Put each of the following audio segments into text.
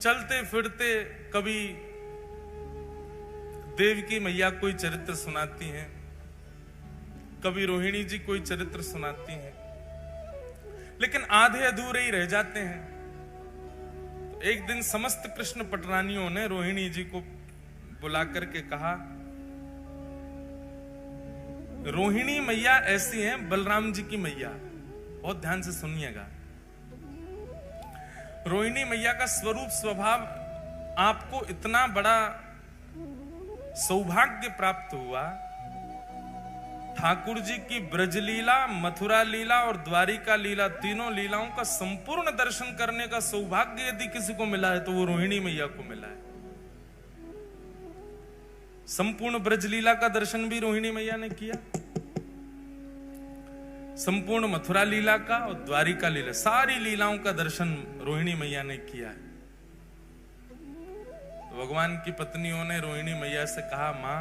चलते फिरते कभी देवकी मैया कोई चरित्र सुनाती हैं, कभी रोहिणी जी कोई चरित्र सुनाती हैं, लेकिन आधे अधूरे ही रह जाते हैं। तो एक दिन समस्त कृष्ण पटरानियों ने रोहिणी जी को बुला करके कहा, रोहिणी मैया ऐसी हैं बलराम जी की मैया। बहुत ध्यान से सुनिएगा। रोहिणी मैया का स्वरूप स्वभाव आपको इतना बड़ा सौभाग्य प्राप्त हुआ। ठाकुर जी की ब्रजलीला, मथुरा लीला और द्वारिका लीला, तीनों लीलाओं का संपूर्ण दर्शन करने का सौभाग्य यदि किसी को मिला है तो वो रोहिणी मैया को मिला है। संपूर्ण ब्रजलीला का दर्शन भी रोहिणी मैया ने किया, संपूर्ण मथुरा लीला का और द्वारिका लीला, सारी लीलाओं का दर्शन रोहिणी मैया ने किया है। तो भगवान की पत्नियों ने रोहिणी मैया से कहा, मां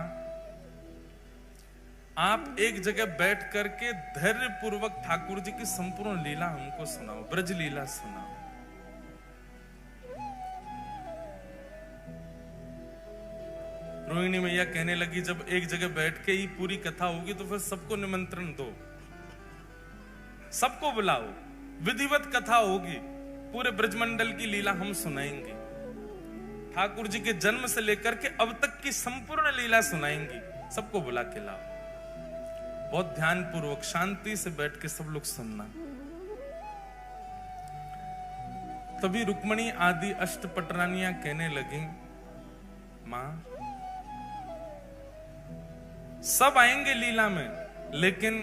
आप एक जगह बैठ करके धैर्य पूर्वक ठाकुर जी की संपूर्ण लीला हमको सुनाओ, ब्रज लीला सुनाओ। रोहिणी मैया कहने लगी, जब एक जगह बैठ के ही पूरी कथा होगी तो फिर सबको निमंत्रण दो, सबको बुलाओ, विधिवत कथा होगी, पूरे ब्रजमंडल की लीला हम सुनाएंगे, ठाकुर जी के जन्म से लेकर के अब तक की संपूर्ण लीला सुनाएंगे, सबको बुला के लाओ। बहुत ध्यान पूर्वक शांति से बैठ के सब लोग सुनना। तभी रुक्मणी आदि अष्टपटरानियां कहने लगी, मां सब आएंगे लीला में, लेकिन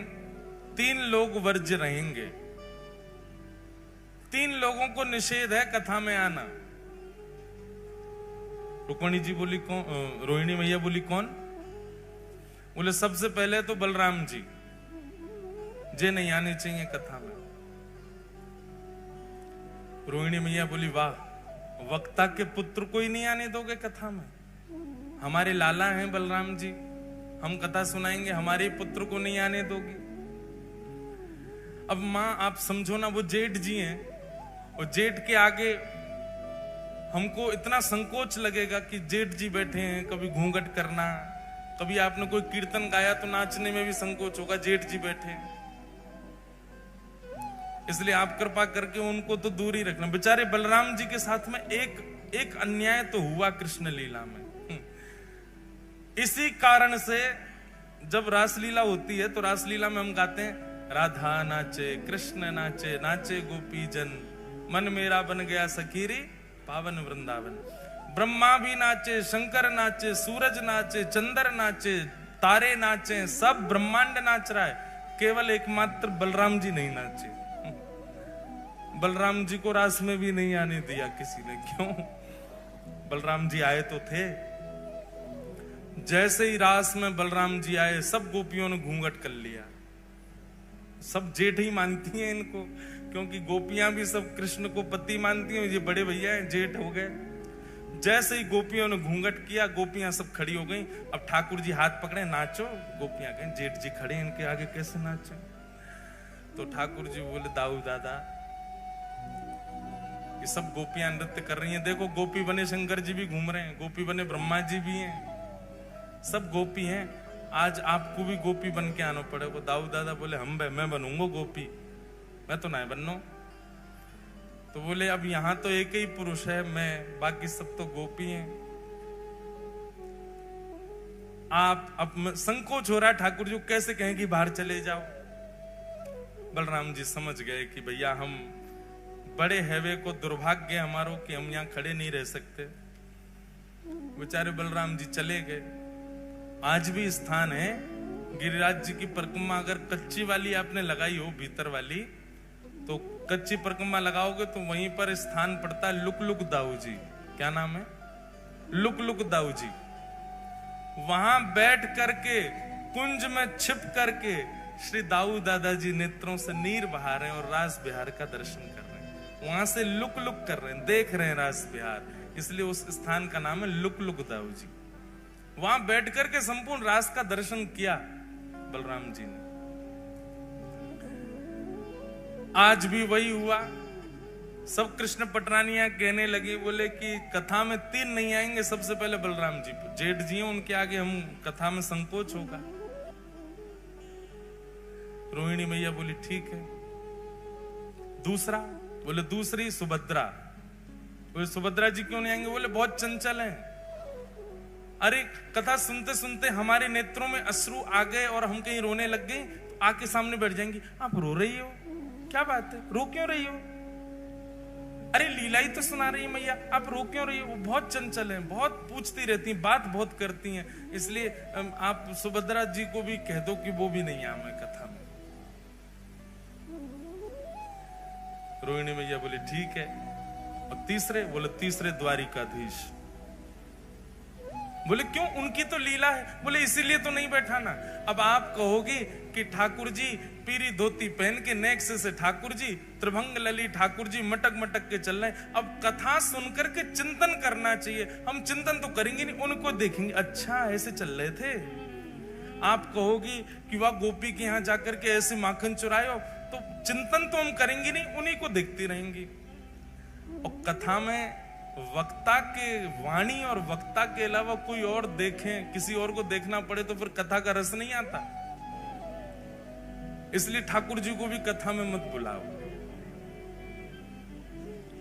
3 लोग वर्ज्य रहेंगे। 3 लोगों को निषेध है कथा में आना। रुक्मणी जी बोली कौन? रोहिणी मैया बोली कौन? बोले सबसे पहले तो बलराम जी, जे नहीं आने चाहिए कथा में। रोहिणी मैया बोली, वाह, वक्ता के पुत्र को ही नहीं आने दोगे कथा में? हमारे लाला हैं बलराम जी, हम कथा सुनाएंगे, हमारे पुत्र को नहीं आने दोगी? अब मां आप समझो ना, वो जेठ जी हैं, और जेठ के आगे हमको इतना संकोच लगेगा कि जेठ जी बैठे हैं, कभी घूंघट करना, कभी आपने कोई कीर्तन गाया तो नाचने में भी संकोच होगा, जेठ जी बैठे हैं। इसलिए आप कृपा करके उनको तो दूर ही रखना। बेचारे बलराम जी के साथ में एक अन्याय तो हुआ कृष्ण लीला में। इसी कारण से जब रासलीला होती है तो रासलीला में हम गाते हैं, राधा नाचे कृष्ण नाचे, नाचे गोपी जन, मन मेरा बन गया सखीरी पावन वृंदावन। ब्रह्मा भी नाचे, शंकर नाचे, सूरज नाचे, चंद्र नाचे, तारे नाचे, सब ब्रह्मांड नाच रहा है, केवल एकमात्र बलराम जी नहीं नाचे। बलराम जी को रास में भी नहीं आने दिया किसी ने। क्यों? बलराम जी आए तो थे, जैसे ही रास में बलराम जी आए सब गोपियों ने घूंघट कर लिया। सब जेठ ही मानती हैं इनको, क्योंकि गोपियां भी सब कृष्ण को पति मानती हैं, ये बड़े भैया हैं, जेठ हो गए। जैसे ही गोपियों ने घूंघट किया, गोपियां सब खड़ी हो गई। अब ठाकुर जी हाथ पकड़े, नाचो। गोपियां कहें, जेठ जी खड़े, इनके आगे कैसे नाचो? तो ठाकुर जी बोले, दाऊ दादा, ये सब गोपियां नृत्य कर रही हैं, देखो गोपी बने शंकर जी भी घूम रहे हैं, गोपी बने ब्रह्मा जी भी हैं, सब गोपी हैं, आज आपको भी गोपी बन के आना पड़ेगा। दाऊ दादा बोले, मैं बनूंगा गोपी, मैं तो नहीं बनना। तो बोले, अब यहां तो एक ही पुरुष है, मैं, बाकी सब तो गोपी हैं। आप अब संकोच हो रहा है, ठाकुर जी कैसे कहें कि बाहर चले जाओ। बलराम जी समझ गए कि भैया हम बड़े हैवे को दुर्भाग्य हमारो कि हम यहां खड़े नहीं रह सकते। बेचारे बलराम जी चले गए। आज भी स्थान है, गिरिराज जी की परिक्रमा अगर कच्ची वाली आपने लगाई हो, भीतर वाली, तो कच्ची परिक्रमा लगाओगे तो वहीं पर स्थान पड़ता है लुक दाऊ जी। क्या नाम है? लुक दाऊ जी। वहां बैठ करके कुंज में छिप करके श्री दाऊ दादाजी नेत्रों से नीर बहा रहे हैं और रास बिहार का दर्शन कर रहे हैं। वहां से लुक कर रहे हैं, देख रहे हैं रास बिहार, इसलिए उस स्थान का नाम है लुक दाऊ जी। वहां बैठ करके संपूर्ण रास का दर्शन किया बलराम जी ने। आज भी वही हुआ। सब कृष्ण पटरानियां कहने लगी, बोले कि कथा में 3 नहीं आएंगे, सबसे पहले बलराम जी पे, जेठ जी हैं उनके आगे हम कथा में संकोच होगा। रोहिणी मैया बोली ठीक है। दूसरा, बोले दूसरी सुभद्रा। बोले सुभद्रा जी क्यों नहीं आएंगे? बोले बहुत चंचल हैं। अरे कथा सुनते सुनते हमारे नेत्रों में अश्रु आ गए और हम कहीं रोने लग गए तो आके सामने बैठ जाएंगी। आप रो रही हो, क्या बात है, रो क्यों रही हो? अरे लीला ही तो सुना रही है मैया, आप रो क्यों रही हो? वो बहुत चंचल हैं, बहुत पूछती रहती हैं, बात बहुत करती हैं, इसलिए आप सुभद्रा जी को भी कह दो कि वो भी नहीं आवे कथा में। रोहिणी मैया बोले ठीक है। और तीसरे, बोले तीसरे द्वारिकाधीश। बोले क्यों, उनकी तो लीला है। बोले इसीलिए तो नहीं बैठा ना। अब आप कहोगे कि ठाकुर जी पीरी धोती पहन के नेक्स्ट से ठाकुर जी, त्रिभंग लली ठाकुर जी मटक मटक के चल रहे हैं। अब कथा सुनकर के चिंतन करना चाहिए। हम चिंतन तो करेंगे नहीं, उनको देखेंगे, अच्छा ऐसे चल रहे थे। आप कहोगी कि वह गोपी के यहां जाकर के ऐसे माखन चुराए हो, तो चिंतन तो हम करेंगे नहीं, उन्हीं को देखती रहेंगी। और कथा में वक्ता के वाणी और वक्ता के अलावा कोई और देखें, किसी और को देखना पड़े तो फिर कथा का रस नहीं आता। इसलिए ठाकुर जी को भी कथा में मत बुलाओ।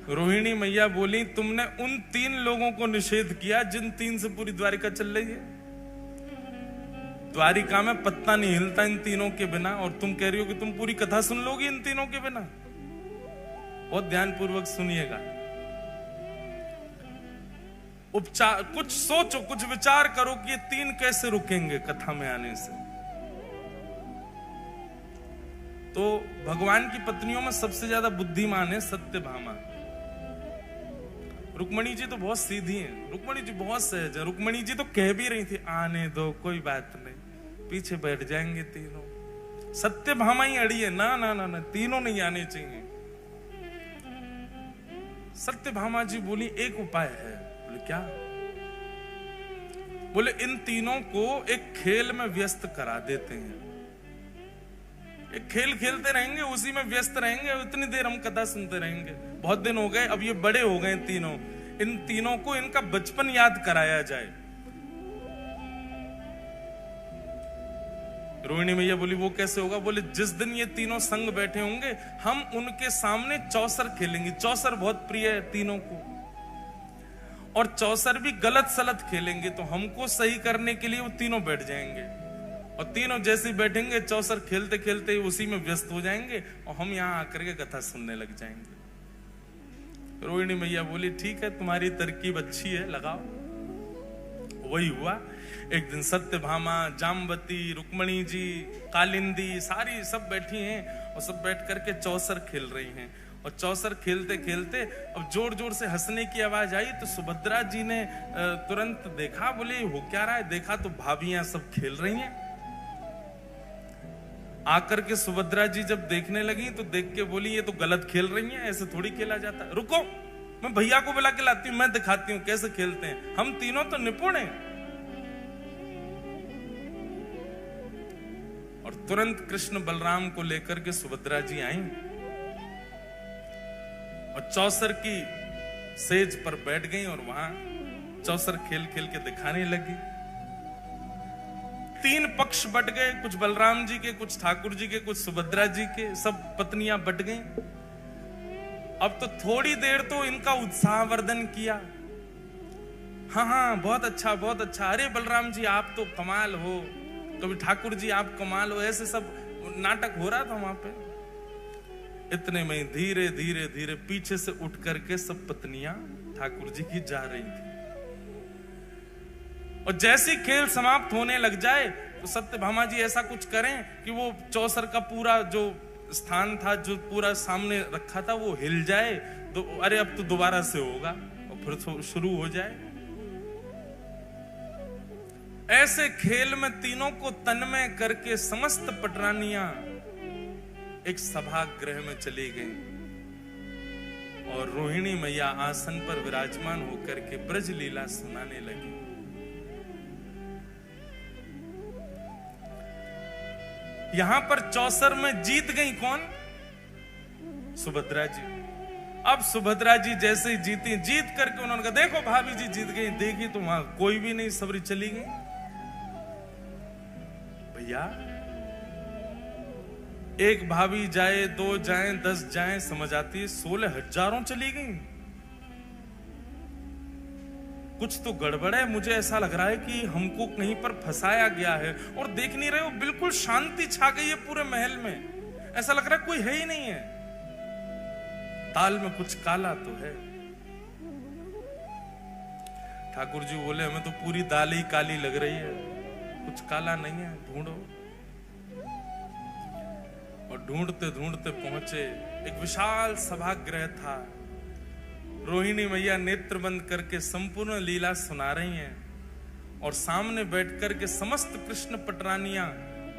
रोहिणी मैया बोली तुमने उन 3 लोगों को निषेध किया जिन 3 से पूरी द्वारिका चल रही है। द्वारिका में पत्ता नहीं हिलता इन तीनों के बिना, और तुम कह रही हो कि तुम पूरी कथा सुन लोगी इन तीनों के बिना। बहुत ध्यानपूर्वक सुनिएगा, उपचार, कुछ सोचो, कुछ विचार करो कि ये 3 कैसे रुकेंगे कथा में आने से। तो भगवान की पत्नियों में सबसे ज्यादा बुद्धिमान है सत्यभामा। रुक्मणी जी तो बहुत सीधी हैं, रुक्मणी जी बहुत सहज है। रुक्मणी जी तो कह भी रही थी आने दो, कोई बात नहीं, पीछे बैठ जाएंगे तीनों। सत्यभामा ही अड़ी है, ना ना ना ना, तीनों नहीं आने चाहिए। सत्यभामा जी बोली एक उपाय है। बोले क्या? बोले इन तीनों को एक खेल में व्यस्त करा देते हैं, एक खेल खेलते रहेंगे, उसी में व्यस्त रहेंगे, उतनी देर हम कथा सुनते रहेंगे। बहुत दिन हो गए, अब ये बड़े हो गए तीनों, इन तीनों को इनका बचपन याद कराया जाए। रोहिणी मैया बोली वो कैसे होगा? बोले जिस दिन ये तीनों संग बैठे होंगे हम उनके सामने चौसर खेलेंगे। चौसर बहुत प्रिय है तीनों को, और चौसर भी गलत सलत खेलेंगे, तो हमको सही करने के लिए वो तीनों बैठ जाएंगे, और तीनों जैसे बैठेंगे चौसर खेलते खेलते उसी में व्यस्त हो जाएंगे, और हम यहाँ आकर के कथा सुनने लग जाएंगे। रोहिणी मैया बोली ठीक है, तुम्हारी तरकीब अच्छी है, लगाओ। वही हुआ। एक दिन सत्यभामा, जामवती, रुक्मणी जी, कालिंदी, सारी सब बैठी हैं, और सब बैठ करके चौसर खेल रही हैं। और चौसर खेलते खेलते अब जोर जोर से हंसने की आवाज आई, तो सुभद्रा जी ने तुरंत देखा, बोले हो क्या रहा है? देखा तो भाभियां सब खेल रही हैं। आकर के सुभद्रा जी जब देखने लगी तो देख के बोली ये तो गलत खेल रही हैं, ऐसे थोड़ी खेला जाता। रुको, मैं भैया को बुला के लाती हूँ, मैं दिखाती हूँ कैसे खेलते हैं, हम तीनों तो निपुण हैं। और तुरंत कृष्ण बलराम को लेकर के सुभद्रा जी आई और चौसर की सेज पर बैठ गई, और वहां चौसर खेल खेल के दिखाने लगी। 3 पक्ष बट गए, कुछ बलराम जी के, कुछ ठाकुर जी के, कुछ सुभद्रा जी के, सब पत्नियां बट गईं। अब तो थोड़ी देर तो इनका उत्साहवर्धन किया, हाँ हाँ बहुत अच्छा बहुत अच्छा, अरे बलराम जी आप तो कमाल हो, कभी ठाकुर जी आप कमाल हो, ऐसे सब नाटक हो रहा था वहां पे। इतने में धीरे धीरे धीरे पीछे से उठ करके सब पत्नियां ठाकुर जी की जा रही थी, और जैसी खेल समाप्त होने लग जाए तो सत्यभामा जी ऐसा कुछ करें कि वो चौसर का पूरा जो स्थान था, जो पूरा सामने रखा था, वो हिल जाए, तो अरे अब तो दोबारा से होगा, और फिर शुरू हो जाए। ऐसे खेल में तीनों को तन्मय करके समस्त पटरानियां एक सभागृह में चली गईं, और रोहिणी मैया आसन पर विराजमान होकर के ब्रज लीला सुनाने लगी। यहां पर चौसर में जीत गई कौन? सुभद्रा जी। अब सुभद्रा जी जैसे ही जीती, जीत करके उन्होंने कहा देखो भाभी जी जीत गई। देखी तो वहां कोई भी नहीं, सबरी चली गई। भैया एक भाभी जाए, 2 जाए, 10 जाए समझ आती है, 16 हजारों चली गई। कुछ तो गड़बड़ है। मुझे ऐसा लग रहा है कि हमको कहीं पर फंसाया गया है। और देख नहीं रहे हो, बिल्कुल शांति छा गई है पूरे महल में। ऐसा लग रहा है कोई है ही नहीं है। ताल में कुछ काला तो है। ठाकुर जी बोले हमें तो पूरी दाल ही काली लग रही है, कुछ काला नहीं है, ढूंढो। और ढूंढते ढूंढते पहुंचे। एक विशाल सभागृह था। रोहिणी मैया नेत्र बंद करके संपूर्ण लीला सुना रही हैं और सामने बैठकर के समस्त कृष्ण पटरानियां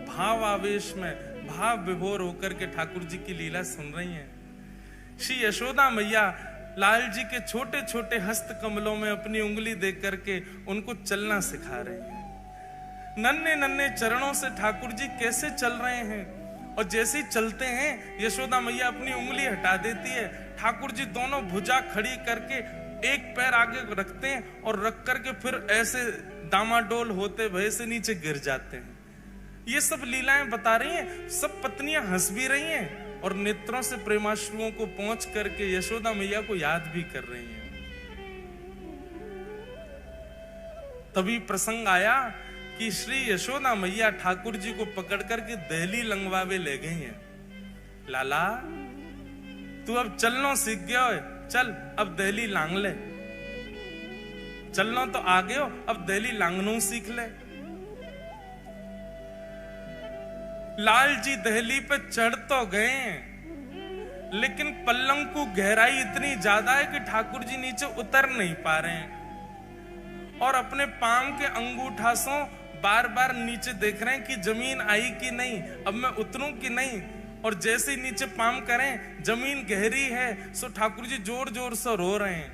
भाव आवेश में भाव विभोर होकर के ठाकुर जी की लीला सुन रही हैं। श्री यशोदा मैया लाल जी के छोटे छोटे हस्त कमलों में अपनी उंगली दे करके उनको चलना सिखा रही हैं। नन्हे नन्हे चरणों से ठाकुर जी कैसे चल रहे हैं, और जैसे ही चलते हैं यशोदा मैया अपनी उंगली हटा देती है। ठाकुर जी दोनों भुजा खड़ी करके एक पैर आगे रखते हैं और रख करके फिर ऐसे डामाडोल होते भय से नीचे गिर जाते हैं। ये सब लीलाएं बता रही हैं। सब पत्नियां हंस भी रही हैं और नेत्रों से प्रेमाश्रुओं को पहुंच करके यशोदा मैया को याद भी कर रही हैं। तभी प्रसंग आया कि श्री यशोदा मैया ठाकुर जी को पकड़ करके दहली लंगवावे ले गई हैं। लाला तू अब चलना सीख गया है, चल अब दहली लांग ले। चलना तो आ गए हो, अब दहली लांगनू सीख ले। लाल जी दहली पे चढ़ तो गए हैं, लेकिन पल्लंग को गहराई इतनी ज्यादा है कि ठाकुर जी नीचे उतर नहीं पा रहे हैं और अपने पांव के अंगूठासों बार बार नीचे देख रहे हैं कि जमीन आई कि नहीं, अब मैं उतरूं कि नहीं। और जैसे ही नीचे पाम करें जमीन गहरी है, सो ठाकुर जी जोर जोर से रो रहे हैं।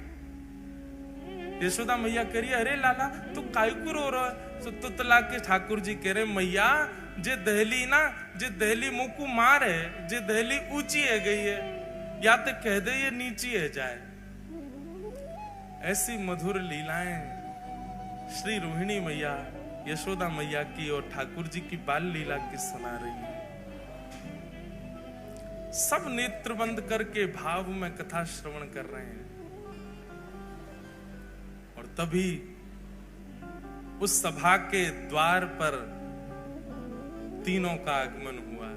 यशोदा मैया कह रही है अरे लाला तू काहे को रो रहा है? सो तुतला के ठाकुर जी कह रहे मैया जे दहली ना, जे दहली मुंह को मार है, जे दहली ऊंची है गई है, या तो कह दे ये नीची है जाए। ऐसी मधुर लीलाएं श्री रोहिणी मैया यशोदा मैया की और ठाकुर जी की बाल लीला की सुना रही है। सब नेत्र बंद करके भाव में कथा श्रवण कर रहे हैं। और तभी उस सभा के द्वार पर तीनों का आगमन हुआ।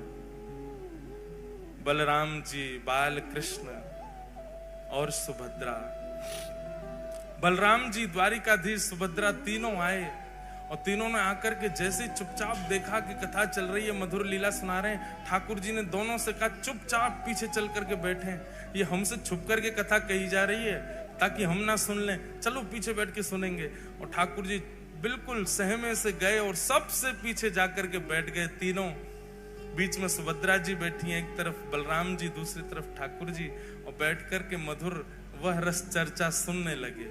बलराम जी, बाल कृष्ण और सुभद्रा। बलराम जी, द्वारिकाधीश, सुभद्रा तीनों आए और तीनों ने आकर के जैसे चुपचाप देखा कि कथा चल रही है, मधुर लीला सुना रहे हैं। ठाकुर जी ने दोनों से कहा चुपचाप पीछे चल करके बैठे, ये हमसे छुप करके कथा कही जा रही है ताकि हम ना सुन लें, चलो पीछे बैठ के सुनेंगे। और ठाकुर जी बिल्कुल सहमे से गए और सबसे पीछे जाकर के बैठ गए तीनों। बीच में सुभद्रा जी बैठी हैं, एक तरफ बलराम जी, दूसरी तरफ ठाकुर जी, और बैठ करके मधुर वह रस चर्चा सुनने लगे।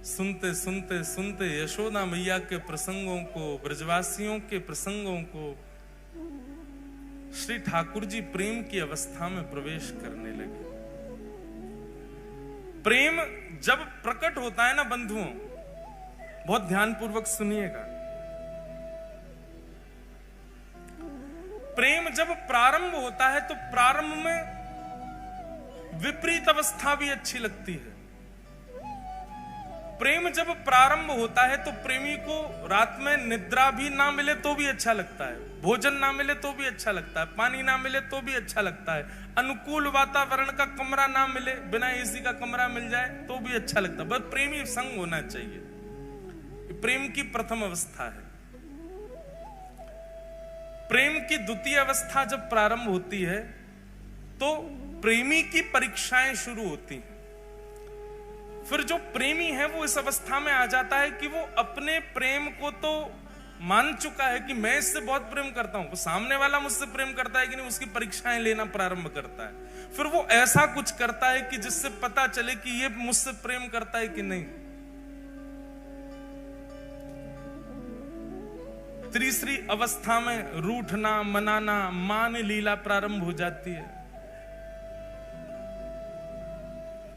सुनते सुनते सुनते यशोदा मैया के प्रसंगों को, ब्रजवासियों के प्रसंगों को, श्री ठाकुर जी प्रेम की अवस्था में प्रवेश करने लगे। प्रेम जब प्रकट होता है ना बंधुओं, बहुत ध्यानपूर्वक सुनिएगा, प्रेम जब प्रारंभ होता है तो प्रारंभ में विपरीत अवस्था भी अच्छी लगती है। प्रेम जब प्रारंभ होता है तो प्रेमी को रात में निद्रा भी ना मिले तो भी अच्छा लगता है, भोजन ना मिले तो भी अच्छा लगता है, पानी ना मिले तो भी अच्छा लगता है, अनुकूल वातावरण का कमरा ना मिले, बिना एसी का कमरा मिल जाए तो भी अच्छा लगता है, बस प्रेमी संग होना चाहिए। प्रेम की प्रथम अवस्था है। प्रेम की द्वितीय अवस्था जब प्रारंभ होती है तो प्रेमी की परीक्षाएं शुरू होती हैं। फिर जो प्रेमी है वो इस अवस्था में आ जाता है कि वो अपने प्रेम को तो मान चुका है कि मैं इससे बहुत प्रेम करता हूं, वो सामने वाला मुझसे प्रेम करता है कि नहीं, उसकी परीक्षाएं लेना प्रारंभ करता है। फिर वो ऐसा कुछ करता है कि जिससे पता चले कि ये मुझसे प्रेम करता है कि नहीं। तीसरी अवस्था में रूठना, मनाना, मान लीला प्रारंभ हो जाती है।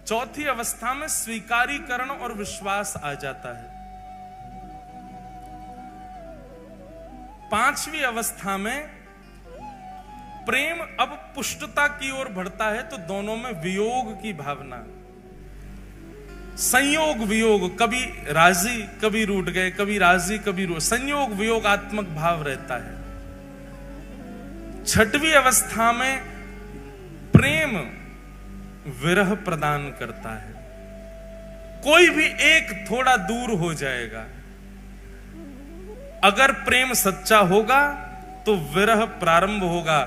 चौथी अवस्था में स्वीकारीकरण और विश्वास आ जाता है। पांचवी अवस्था में प्रेम अब पुष्टता की ओर बढ़ता है, तो दोनों में वियोग की भावना, संयोग वियोग, कभी राजी कभी रूठ गए, कभी राजी कभी रूठ, संयोग वियोगात्मक भाव रहता है। छठवीं अवस्था में प्रेम विरह प्रदान करता है। कोई भी एक थोड़ा दूर हो जाएगा। अगर प्रेम सच्चा होगा तो विरह प्रारंभ होगा।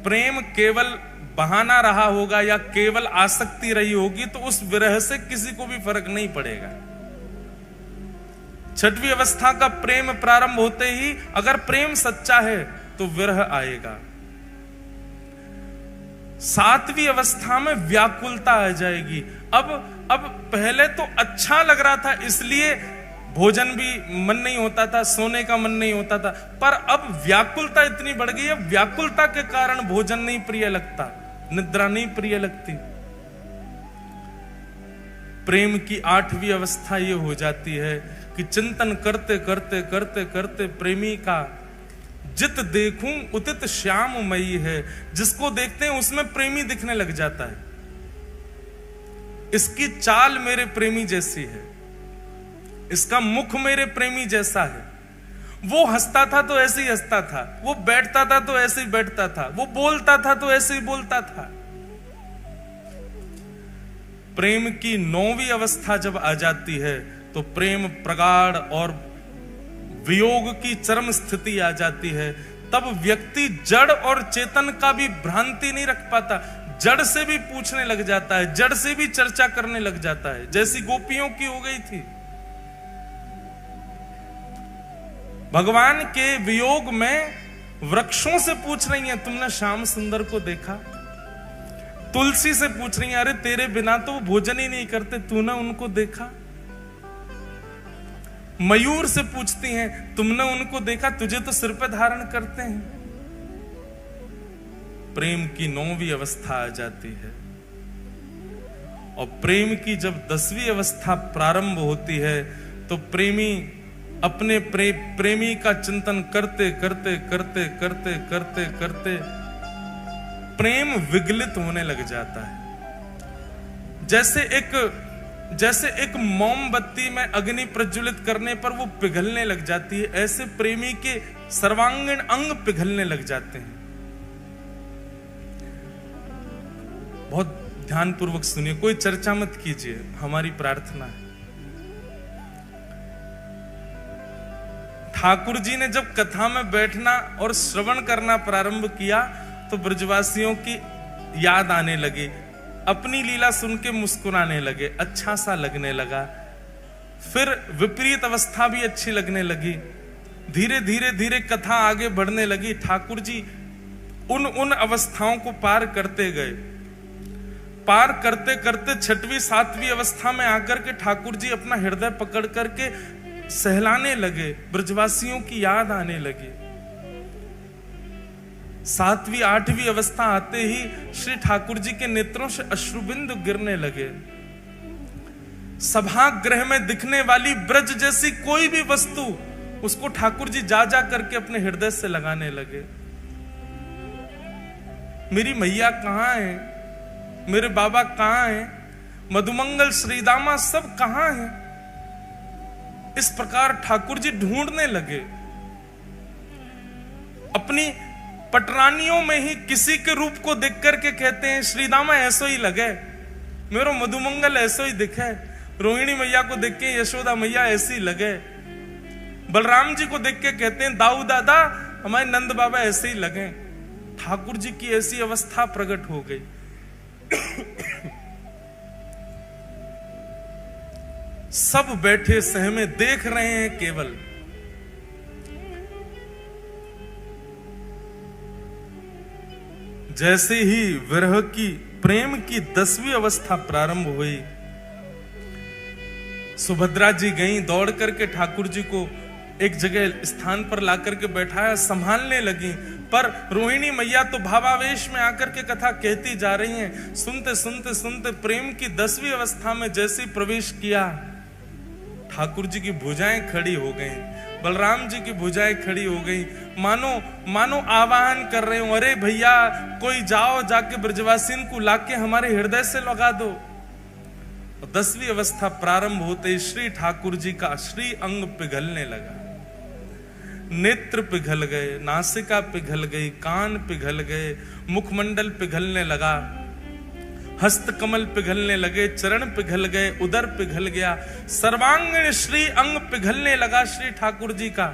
प्रेम केवल बहाना रहा होगा या केवल आसक्ति रही होगी तो उस विरह से किसी को भी फर्क नहीं पड़ेगा। छठवीं अवस्था का प्रेम प्रारंभ होते ही अगर प्रेम सच्चा है तो विरह आएगा। सातवीं अवस्था में व्याकुलता आ जाएगी। अब पहले तो अच्छा लग रहा था इसलिए भोजन भी मन नहीं होता था, सोने का मन नहीं होता था, पर अब व्याकुलता इतनी बढ़ गई है, व्याकुलता के कारण भोजन नहीं प्रिय लगता, निद्रा नहीं प्रिय लगती। प्रेम की आठवीं अवस्था ये हो जाती है कि चिंतन करते करते करते करते प्रेमी का जित देखूं उतित श्याममयी है। जिसको देखते हैं उसमें प्रेमी दिखने लग जाता है। इसकी चाल मेरे प्रेमी जैसी है, इसका मुख मेरे प्रेमी जैसा है। वो हंसता था तो ऐसे ही हंसता था, वो बैठता था तो ऐसे ही बैठता था, वो बोलता था तो ऐसे ही बोलता था। प्रेम की नौवीं अवस्था जब आ जाती है तो प्रेम प्रगाढ़ और वियोग की चरम स्थिति आ जाती है। तब व्यक्ति जड़ और चेतन का भी भ्रांति नहीं रख पाता, जड़ से भी पूछने लग जाता है, जड़ से भी चर्चा करने लग जाता है, जैसी गोपियों की हो गई थी। भगवान के वियोग में वृक्षों से पूछ रही हैं, तुमने श्याम सुंदर को देखा? तुलसी से पूछ रही हैं, अरे तेरे बिना तो वो भोजन ही नहीं करते, तूने उनको देखा? मयूर से पूछती हैं, तुमने उनको देखा? तुझे तो सिर पे धारण करते हैं। प्रेम की नौवीं अवस्था आ जाती है और प्रेम की जब 10वीं अवस्था प्रारंभ होती है तो प्रेमी अपने प्रेमी का चिंतन करते करते करते करते करते करते प्रेम विगलित होने लग जाता है। जैसे एक मोमबत्ती में अग्नि प्रज्वलित करने पर वो पिघलने लग जाती है, ऐसे प्रेमी के सर्वांगीण अंग पिघलने लग जाते हैं। बहुत ध्यानपूर्वक सुनिए, कोई चर्चा मत कीजिए, हमारी प्रार्थना है। ठाकुर जी ने जब कथा में बैठना और श्रवण करना प्रारंभ किया तो ब्रजवासियों की याद आने लगी, अपनी लीला सुन के मुस्कुराने लगे, अच्छा सा लगने लगा। फिर विपरीत अवस्था भी अच्छी लगने लगी। धीरे धीरे धीरे कथा आगे बढ़ने लगी। ठाकुर जी उन अवस्थाओं को पार करते गए। पार करते करते 6वीं 7वीं अवस्था में आकर के ठाकुर जी अपना हृदय पकड़ करके सहलाने लगे, ब्रजवासियों की याद आने लगी। 7वीं 8वीं अवस्था आते ही श्री ठाकुर जी के नेत्रों से अश्रुबिंदु गिरने लगे। सभागृह में दिखने वाली ब्रज जैसी कोई भी वस्तु उसको ठाकुर जी जा जा करके अपने हृदय से लगाने लगे। मेरी मैया कहां है, मेरे बाबा कहां है, मधुमंगल श्रीदामा सब कहां है? इस प्रकार ठाकुर जी ढूंढने लगे। अपनी पटरानियों में ही किसी के रूप को देख करके कहते हैं, श्रीदामा ऐसो ही लगे, मेरो मधुमंगल ऐसो ही दिखे। रोहिणी मैया को देख के यशोदा मैया ऐसी लगे। बलराम जी को देख के कहते हैं, दाऊ दादा हमारे नंद बाबा ऐसे ही लगे। ठाकुर जी की ऐसी अवस्था प्रकट हो गई। सब बैठे सहमे देख रहे हैं केवल। जैसे ही विरह की प्रेम की 10वीं अवस्था प्रारंभ हुई, सुभद्रा जी गईं, दौड़ करके ठाकुर जी को एक जगह स्थान पर ला करके बैठाया, संभालने लगी। पर रोहिणी मैया तो भावावेश में आकर के कथा कहती जा रही हैं। सुनते सुनते सुनते प्रेम की 10वीं अवस्था में जैसे ही प्रवेश किया, ठाकुर जी की भुजाएं खड़ी हो गई, बलराम जी की भुजाएं खड़ी हो गई, मानो आवाहन कर रहे हो, अरे भैया कोई जाओ, जाके ब्रजवासीन को लाके हमारे हृदय से लगा दो। 10वीं अवस्था प्रारंभ होते श्री ठाकुर जी का श्री अंग पिघलने लगा, नेत्र पिघल गए, नासिका पिघल गई, कान पिघल गए, मुखमंडल पिघलने लगा, हस्त कमल पिघलने लगे, चरण पिघल गए, उदर पिघल गया, सर्वांगीण श्री अंग पिघलने लगा श्री ठाकुर जी का।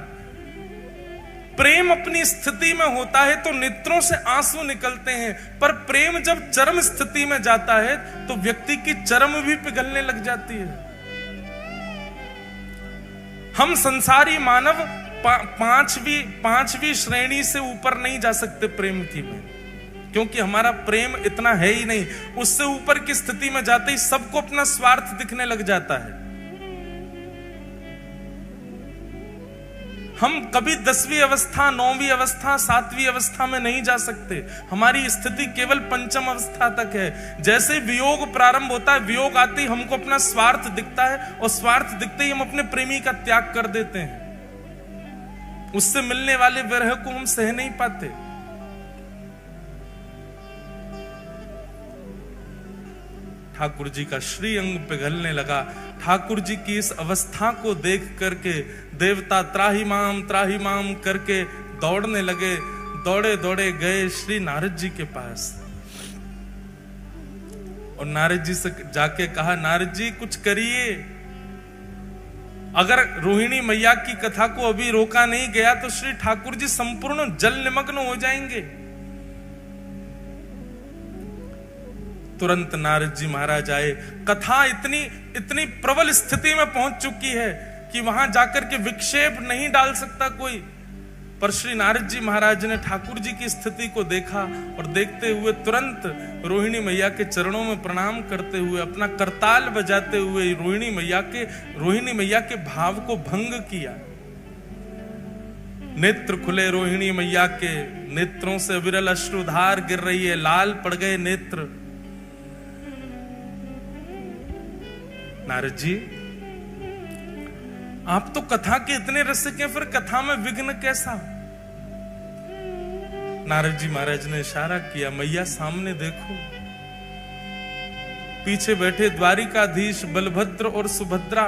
प्रेम अपनी स्थिति में होता है तो नेत्रों से आंसू निकलते हैं, पर प्रेम जब चरम स्थिति में जाता है तो व्यक्ति की चरम भी पिघलने लग जाती है। हम संसारी मानव पांचवी श्रेणी से ऊपर नहीं जा सकते प्रेम की में, क्योंकि हमारा प्रेम इतना है ही नहीं। उससे ऊपर की स्थिति में जाते ही सबको अपना स्वार्थ दिखने लग जाता है। हम कभी 10वीं अवस्था, 9वीं अवस्था, 7वीं अवस्था में नहीं जा सकते। हमारी स्थिति केवल 5वीं अवस्था तक है। जैसे वियोग प्रारंभ होता है, वियोग आते ही हमको अपना स्वार्थ दिखता है, और स्वार्थ दिखते ही हम अपने प्रेमी का त्याग कर देते हैं। उससे मिलने वाले विरह को हम सह नहीं पाते। ठाकुर जी का श्री अंग पिघलने लगा। ठाकुर जी की इस अवस्था को देख करके देवता त्राहि माम करके दौड़ने लगे। दौड़े दौड़े गए श्री नारद जी के पास, और नारद जी से जाके कहा, नारद जी कुछ करिए। अगर रोहिणी मैया की कथा को अभी रोका नहीं गया तो श्री ठाकुर जी संपूर्ण जल निमग्न हो जाएंगे। तुरंत नारद जी महाराज आए। कथा इतनी प्रबल स्थिति में पहुंच चुकी है कि वहां जाकर के विक्षेप नहीं डाल सकता कोई। पर श्री नारद जी महाराज ने ठाकुर जी की स्थिति को देखा, और देखते हुए तुरंत रोहिणी मैया के चरणों में प्रणाम करते हुए, अपना करताल बजाते हुए रोहिणी मैया के भाव को भंग किया। नेत्र खुले रोहिणी मैया के, नेत्रों से विरल अश्रुधार गिर रही है, लाल पड़ गए नेत्र। नारद जी, आप तो कथा के इतने रसिक हैं, फिर कथा में विघ्न कैसा? नारद जी महाराज ने इशारा किया, मैया सामने देखो। पीछे बैठे द्वारिकाधीश बलभद्र और सुभद्रा,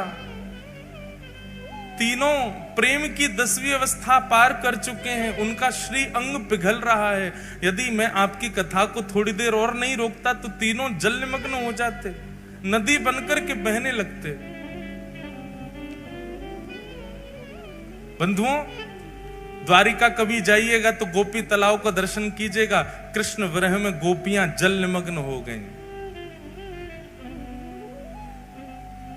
तीनों प्रेम की 10वीं अवस्था पार कर चुके हैं। उनका श्री अंग पिघल रहा है। यदि मैं आपकी कथा को थोड़ी देर और नहीं रोकता तो तीनों जल निमग्न हो जाते, नदी बनकर के बहने लगते। बंधुओं, द्वारिका कभी जाइएगा तो गोपी तालाब का दर्शन कीजिएगा। कृष्ण विरह में गोपियां जल निमग्न हो गईं।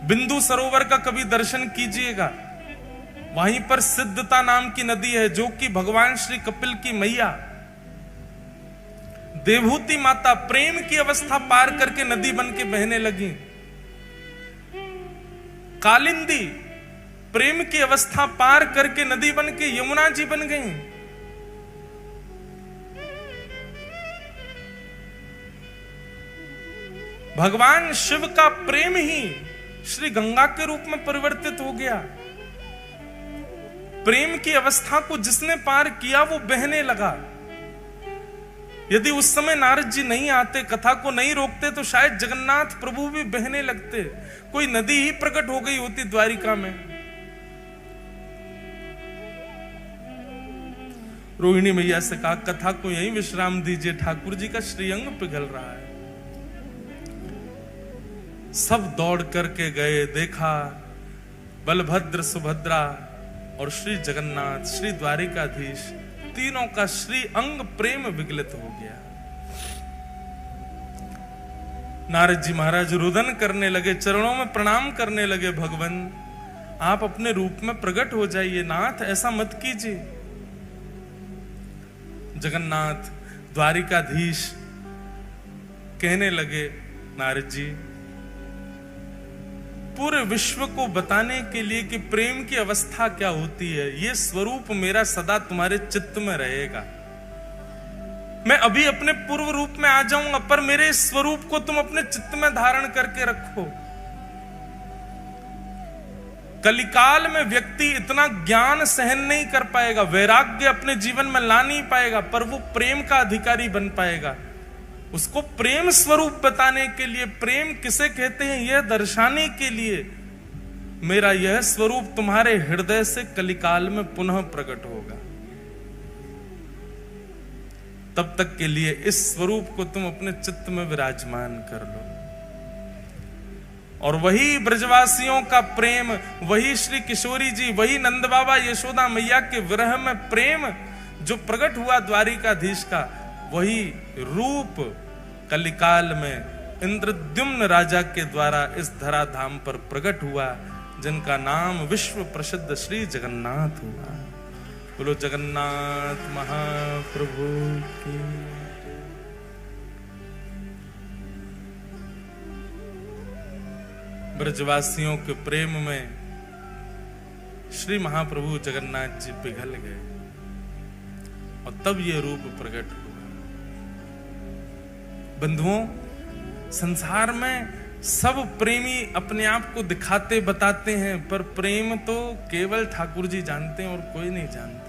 बिंदु सरोवर का कभी दर्शन कीजिएगा, वहीं पर सिद्धता नाम की नदी है, जो कि भगवान श्री कपिल की मैया देवहूति माता प्रेम की अवस्था पार करके नदी बन के बहने लगी। कालिंदी प्रेम की अवस्था पार करके नदी बन के यमुना जी बन गई। भगवान शिव का प्रेम ही श्री गंगा के रूप में परिवर्तित हो गया। प्रेम की अवस्था को जिसने पार किया वो बहने लगा। यदि उस समय नारद जी नहीं आते, कथा को नहीं रोकते, तो शायद जगन्नाथ प्रभु भी बहने लगते। कोई नदी ही प्रकट हो गई होती द्वारिका में। रोहिणी मैया से कहा, कथा को यहीं विश्राम दीजिए, ठाकुर जी का श्रीअंग पिघल रहा है। सब दौड़ करके गए, देखा बलभद्र, सुभद्रा और श्री जगन्नाथ, श्री द्वारिकाधीश, तीनों का श्री अंग प्रेम विगलित हो गया। नारद जी महाराज रुदन करने लगे, चरणों में प्रणाम करने लगे। भगवान, आप अपने रूप में प्रकट हो जाइए, नाथ ऐसा मत कीजिए। जगन्नाथ द्वारिकाधीश कहने लगे, नारद जी, पूरे विश्व को बताने के लिए कि प्रेम की अवस्था क्या होती है, ये स्वरूप मेरा सदा तुम्हारे चित्त में रहेगा। मैं अभी अपने पूर्व रूप में आ जाऊंगा, पर मेरे इस स्वरूप को तुम अपने चित्त में धारण करके रखो। कलिकाल में व्यक्ति इतना ज्ञान सहन नहीं कर पाएगा, वैराग्य अपने जीवन में ला नहीं पाएगा, पर वो प्रेम का अधिकारी बन पाएगा। उसको प्रेम स्वरूप बताने के लिए, प्रेम किसे कहते हैं यह दर्शाने के लिए, मेरा यह स्वरूप तुम्हारे हृदय से कलिकाल में पुनः प्रकट होगा। तब तक के लिए इस स्वरूप को तुम अपने चित्त में विराजमान कर लो। और वही ब्रजवासियों का प्रेम, वही श्री किशोरी जी, वही नंद बाबा यशोदा मैया के विरह में प्रेम जो प्रकट हुआ द्वारिकाधीश का, वही रूप कलिकाल में इंद्रद्युम्न राजा के द्वारा इस धराधाम पर प्रकट हुआ, जिनका नाम विश्व प्रसिद्ध श्री जगन्नाथ हुआ। बोलो जगन्नाथ महाप्रभु की। ब्रजवासियों के प्रेम में श्री महाप्रभु जगन्नाथ जी पिघल गए और तब ये रूप प्रकट हुआ। बंधुओं, संसार में सब प्रेमी अपने आप को दिखाते बताते हैं, पर प्रेम तो केवल ठाकुर जी जानते हैं और कोई नहीं जानता।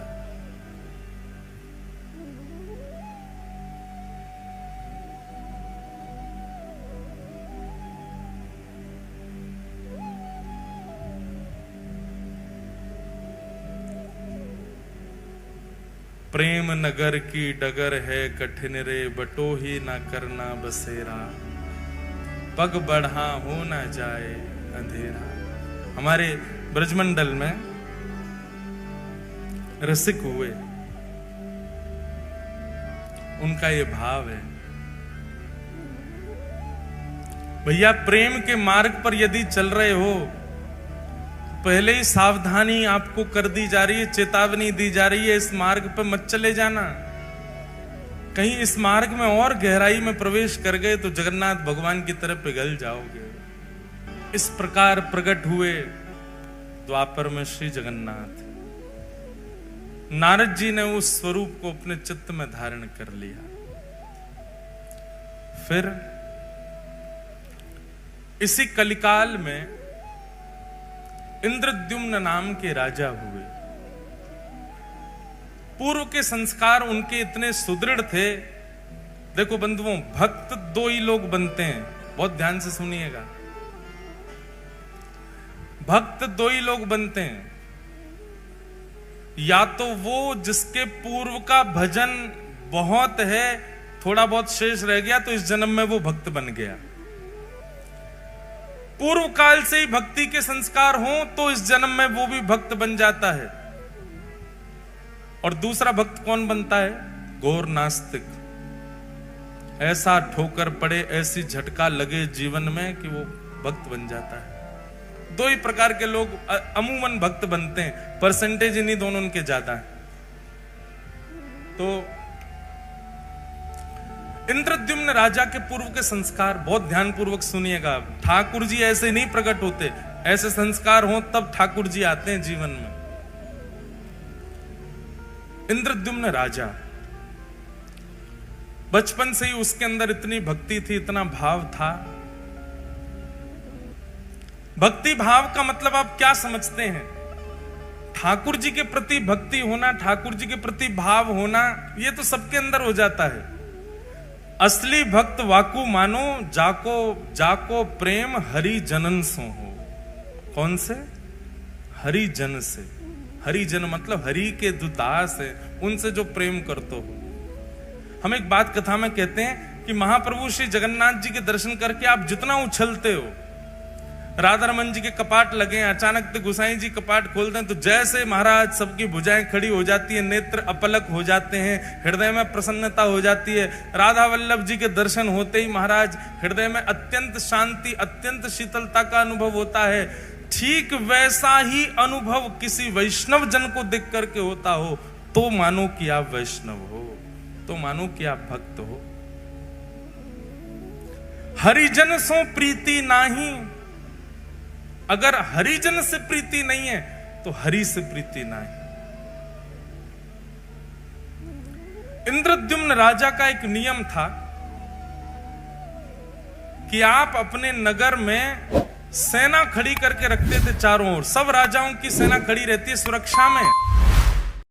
प्रेम नगर की डगर है कठिन रे, बटो ही ना करना बसेरा, पग बढ़ा हो ना जाए अंधेरा। हमारे ब्रजमंडल में रसिक हुए, उनका ये भाव है, भैया प्रेम के मार्ग पर यदि चल रहे हो, पहले ही सावधानी आपको कर दी जा रही है, चेतावनी दी जा रही है, इस मार्ग पर मत चले जाना। कहीं इस मार्ग में और गहराई में प्रवेश कर गए तो जगन्नाथ भगवान की तरफ पिघल जाओगे। इस प्रकार प्रकट हुए द्वापर में श्री जगन्नाथ। नारद जी ने उस स्वरूप को अपने चित्त में धारण कर लिया। फिर इसी कलिकाल में इंद्रद्युम्न नाम के राजा हुए। पूर्व के संस्कार उनके इतने सुदृढ़ थे। देखो बंधुओं, भक्त दो ही लोग बनते हैं, बहुत ध्यान से सुनिएगा। भक्त दो ही लोग बनते हैं, या तो वो जिसके पूर्व का भजन बहुत है, थोड़ा बहुत शेष रह गया तो इस जन्म में वो भक्त बन गया। पूर्व काल से ही भक्ति के संस्कार हों तो इस जन्म में वो भी भक्त बन जाता है। और दूसरा भक्त कौन बनता है? घोर नास्तिक। ऐसा ठोकर पड़े, ऐसी झटका लगे जीवन में कि वो भक्त बन जाता है। दो ही प्रकार के लोग अमूमन भक्त बनते हैं, परसेंटेज इन्हीं दोनों के ज्यादा है। तो इंद्रद्युम्न राजा के पूर्व के संस्कार बहुत ध्यानपूर्वक सुनिएगा। ठाकुर जी ऐसे नहीं प्रकट होते, ऐसे संस्कार हो तब ठाकुर जी आते हैं जीवन में। इंद्रद्युम्न राजा, बचपन से ही उसके अंदर इतनी भक्ति थी, इतना भाव था। भक्ति भाव का मतलब आप क्या समझते हैं? ठाकुर जी के प्रति भक्ति होना, ठाकुर जी के प्रति भाव होना, यह तो सबके अंदर हो जाता है। असली भक्त वाकु मानो, जाको जाको प्रेम हरि जनन सो हो। कौन से? हरि जन से। हरि जन मतलब हरि के जो दास है, उनसे जो प्रेम करते हो। हम एक बात कथा में कहते हैं कि महाप्रभु श्री जगन्नाथ जी के दर्शन करके आप जितना उछलते हो, राधा रमन जी के कपाट लगे, अचानक से गोसाई जी कपाट खोलते हैं तो जैसे महाराज सबकी भुजाएं खड़ी हो जाती है, नेत्र अपलक हो जाते हैं, हृदय में प्रसन्नता हो जाती है। राधा वल्लभ जी के दर्शन होते ही महाराज हृदय में अत्यंत शांति, अत्यंत शीतलता का अनुभव होता है। ठीक वैसा ही अनुभव किसी वैष्णव जन को देख करके होता हो तो मानो कि आप वैष्णव हो, तो मानो कि आप भक्त हो। हरिजन सो प्रीति नाही, अगर हरिजन से प्रीति नहीं है तो हरि से प्रीति नहीं। इंद्रद्युम्न राजा का एक नियम था कि आप अपने नगर में सेना खड़ी करके रखते थे चारों ओर। सब राजाओं की सेना खड़ी रहती है सुरक्षा में।